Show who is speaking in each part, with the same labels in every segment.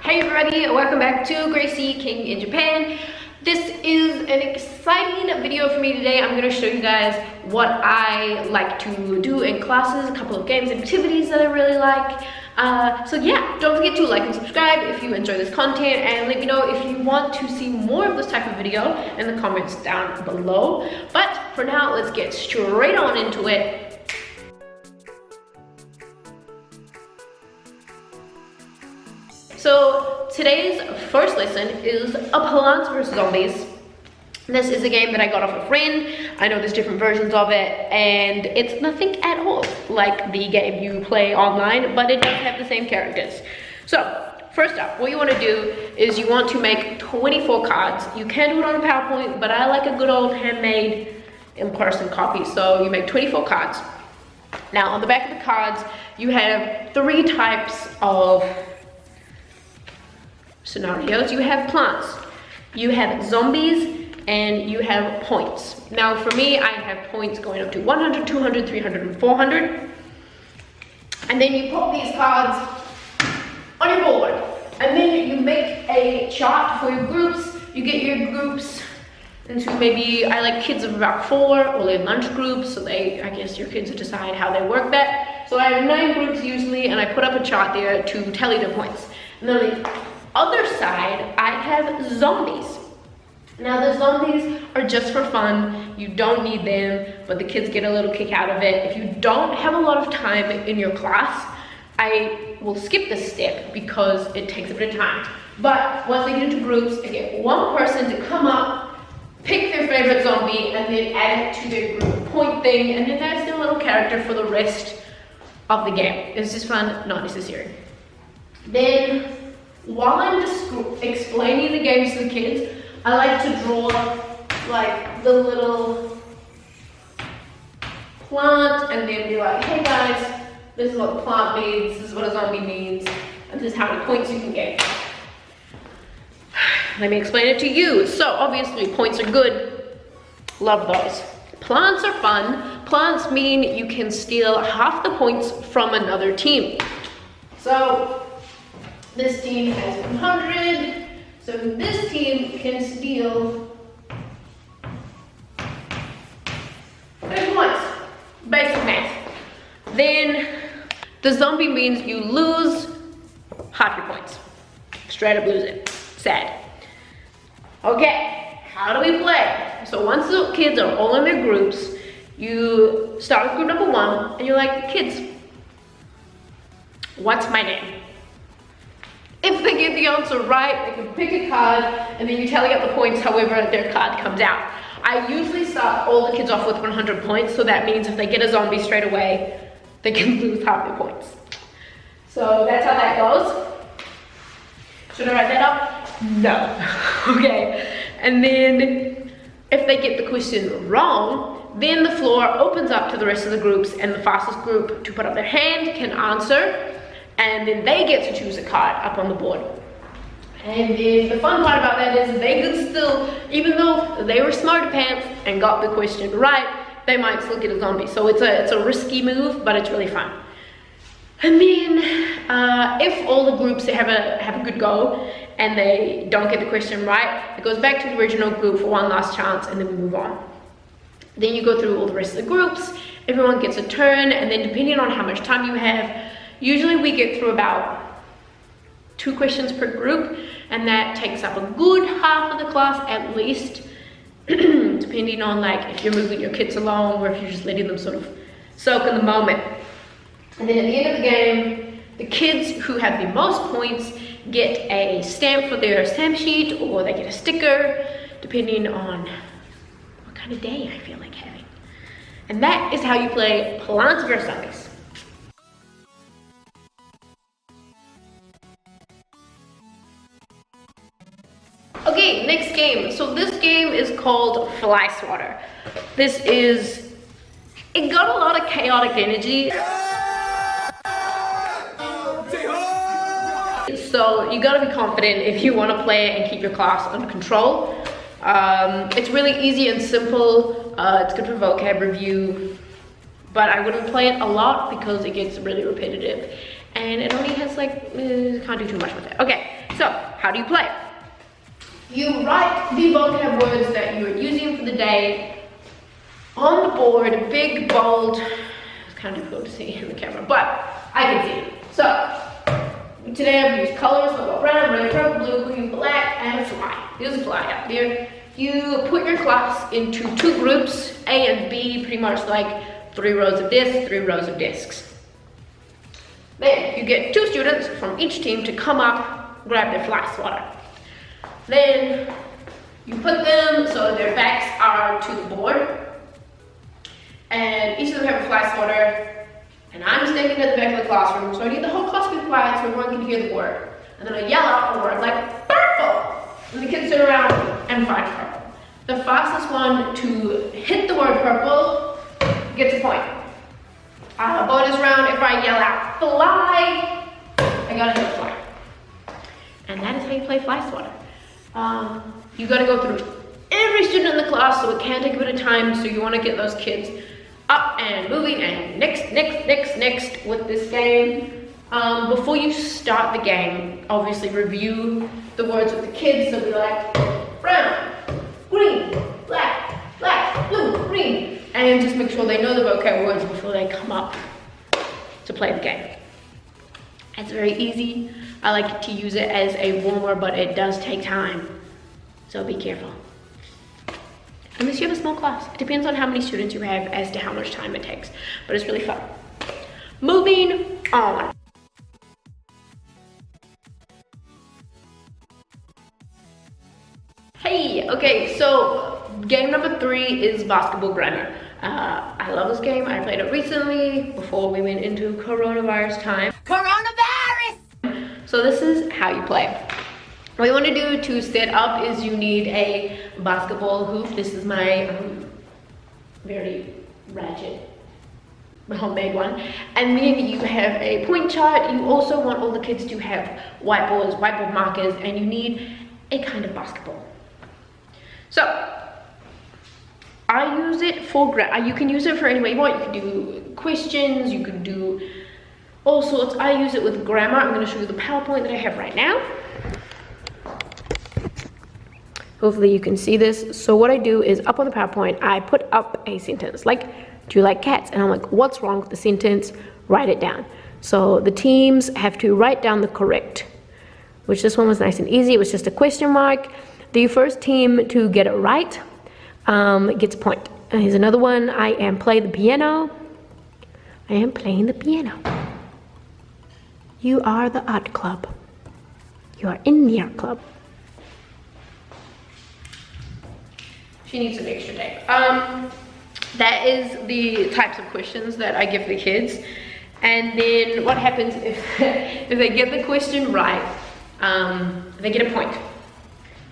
Speaker 1: Hey everybody, welcome back to Gracie King in Japan. This is an exciting video for me today. I'm going to show you guys what I like to do in classes, a couple of games and activities that I really like. So yeah, don't forget to like and subscribe if you enjoy this content, and let me know if you want to see more of this type of video in the comments down below. But for now, let's get straight on into it. So today's first lesson is a Plants vs Zombies. This is a game that I got off a friend. I know there's different versions of it, and it's nothing at all like the game you play online, but it does have the same characters. So first up, what you want to do is you want to make 24 cards. You can do it on a PowerPoint, but I like a good old handmade in-person copy. So you make 24 cards. Now on the back of the cards, you have 3 types of scenarios. You have plants, you have zombies, and you have points. Now for me, I have points going up to 100, 200, 300, and 400. And then you put these cards on your board. And then you make a chart for your groups. You get your groups into maybe, I like kids of about 4, or they're lunch groups, so I guess your kids decide how they work that. So I have 9 groups usually, and I put up a chart there to tally their points. And then the other side, I have zombies. Now the zombies are just for fun. You don't need them, but the kids get a little kick out of it. If you don't have a lot of time in your class, I will skip this step because it takes a bit of time. But once they get into groups, I get one person to come up, pick their favorite zombie, and then add it to their group point thing, and then that's their little character for the rest of the game. It's just fun, not necessary. Then, while I'm just explaining the games to the kids, I like to draw like the little plant and then be like, hey guys, this is what the plant means, this is what a zombie means, and this is how many points you can get. Let me explain it to you. So obviously points are good, love those. Plants are fun. Plants mean you can steal half the points from another team. So this team has 100, so this team can steal 30 points. Basic math. Then the zombie means you lose half your points. Straight up lose it. Sad. Okay, how do we play? So once the kids are all in their groups, you start with group number 1, and you're like, kids, what's my name? If they get the answer right, they can pick a card, and then you tally up the points however their card comes out. I usually start all the kids off with 100 points, so that means if they get a zombie straight away, they can lose half their points. So that's how that goes. Should I write that up? No. Okay. And then if they get the question wrong, then the floor opens up to the rest of the groups, and the fastest group to put up their hand can answer. And then they get to choose a card up on the board. And then the fun part about that is they could still, even though they were smarty pants and got the question right, they might still get a zombie. So it's a risky move, but it's really fun. And then if all the groups have a good go and they don't get the question right, it goes back to the original group for one last chance, and then we move on. Then you go through all the rest of the groups, everyone gets a turn, and then depending on how much time you have, usually we get through about 2 questions per group, and that takes up a good half of the class at least, depending on like if you're moving your kids along or if you're just letting them sort of soak in the moment. And then at the end of the game, the kids who have the most points get a stamp for their stamp sheet, or they get a sticker, depending on what kind of day I feel like having. And that is how you play Plants vs Zombies. Okay, next game. So this game is called Fly Swatter. It got a lot of chaotic energy. So you gotta be confident if you wanna play it and keep your class under control. It's really easy and simple. It's good for vocab review, but I wouldn't play it a lot because it gets really repetitive. And it only has like, can't do too much with it. Okay, So, how do you play? You write the vocab words that you're using for the day on the board, big, bold. It's kind of difficult to see in the camera, but I can see it. So, today I've used colors, so I've got brown, red, purple, blue, green, black, and a fly. There's a fly out there. You put your class into 2 groups, A and B, pretty much like 3 rows of this, 3 rows of discs. Then you get 2 students from each team to come up, grab their fly swatter. Then you put them so their backs are to the board. And each of them have a fly swatter. And I'm standing at the back of the classroom, so I need the whole class to be quiet so everyone can hear the word. And then I yell out a word like purple. And the kids sit around and find purple. The fastest one to hit the word purple gets a point. Bonus round, if I yell out fly, I gotta hit fly. And that is how you play fly swatter. You gotta go through every student in the class, so it can take a bit of time, so you wanna get those kids up and moving and next with this game. Before you start the game, obviously review the words with the kids, so be like brown, green, black, blue, green, and just make sure they know the vocab words before they come up to play the game. It's very easy. I like to use it as a warmer, but it does take time, so be careful. Unless you have a small class. It depends on how many students you have as to how much time it takes, but it's really fun. Moving on. Hey, okay, so game number 3 is basketball grammar. I love this game. I played it recently before we went into coronavirus time. Coronavirus! So this is how you play. What you want to do to set up is you need a basketball hoop. This is my very ratchet homemade one. And then you have a point chart. You also want all the kids to have whiteboard markers, and you need a kind of basketball. So, I use it for, you can use it for any way you want. You can do questions, you can do all sorts. I use it with grammar. I'm going to show you the PowerPoint that I have right now. Hopefully you can see this. So what I do is up on the PowerPoint, I put up a sentence like, do you like cats? And I'm like, what's wrong with the sentence? Write it down. So the teams have to write down the correct, which this one was nice and easy. It was just a question mark. The first team to get it right gets a point. And here's another one. I am playing the piano. I am playing the piano. You are the art club. You are in the art club. She needs an extra day. That is the types of questions that I give the kids. And then what happens if they get the question right, they get a point.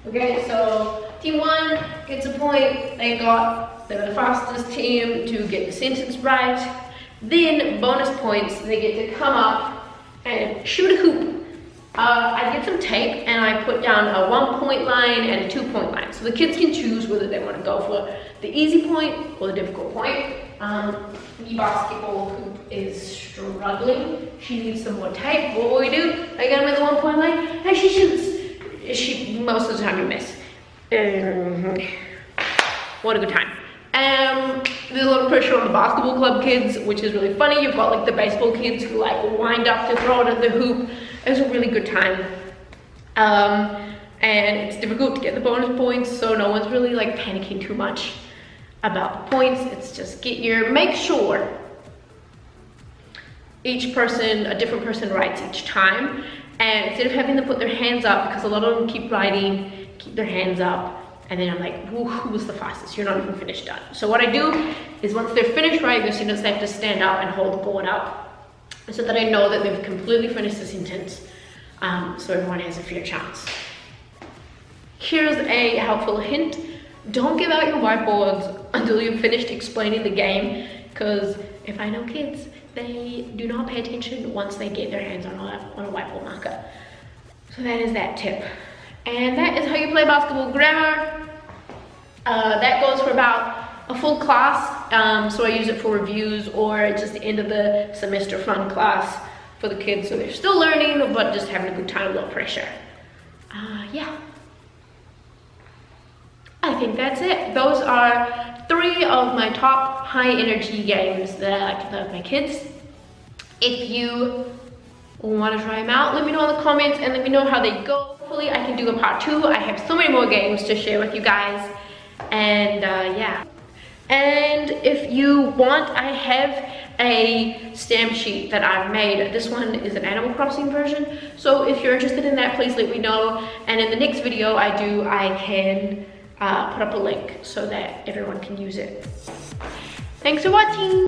Speaker 1: Okay, so team 1 gets a point. They're the fastest team to get the sentence right. Then bonus points, they get to come up and shoot a hoop. I get some tape and I put down a 1-point line and a 2-point line. So the kids can choose whether they want to go for the easy point or the difficult point. The basketball hoop is struggling. She needs some more tape. What will we do? I get them at the 1-point line and she shoots. Most of the time you miss. What a good time. There's a lot of pressure on the basketball club kids, which is really funny. You've got like the baseball kids who like wind up to throw it at the hoop. It was a really good time. And it's difficult to get the bonus points, so no one's really like panicking too much about the points. It's just make sure each person, a different person writes each time. And instead of having them put their hands up, because a lot of them keep writing, keep their hands up, and then I'm like, who was the fastest? You're not even finished done. So what I do is once they're finished writing, the students have to stand up and hold the board up so that I know that they've completely finished the sentence, so everyone has a fair chance. Here's a helpful hint. Don't give out your whiteboards until you've finished explaining the game, because if I know kids, they do not pay attention once they get their hands on a whiteboard marker. So that is that tip. And that is how you play basketball grammar. That goes for about a full class. So I use it for reviews or just the end of the semester fun class for the kids. So they're still learning, but just having a good time, low pressure. yeah. I think that's it. Those are 3 of my top high energy games that I like to play with my kids. If you want to try them out, let me know in the comments and let me know how they go. Hopefully I can do a part 2. I have so many more games to share with you guys. And yeah. And if you want, I have a stamp sheet that I've made. This one is an Animal Crossing version. So if you're interested in that, please let me know. And in the next video I can put up a link so that everyone can use it. Thanks for watching.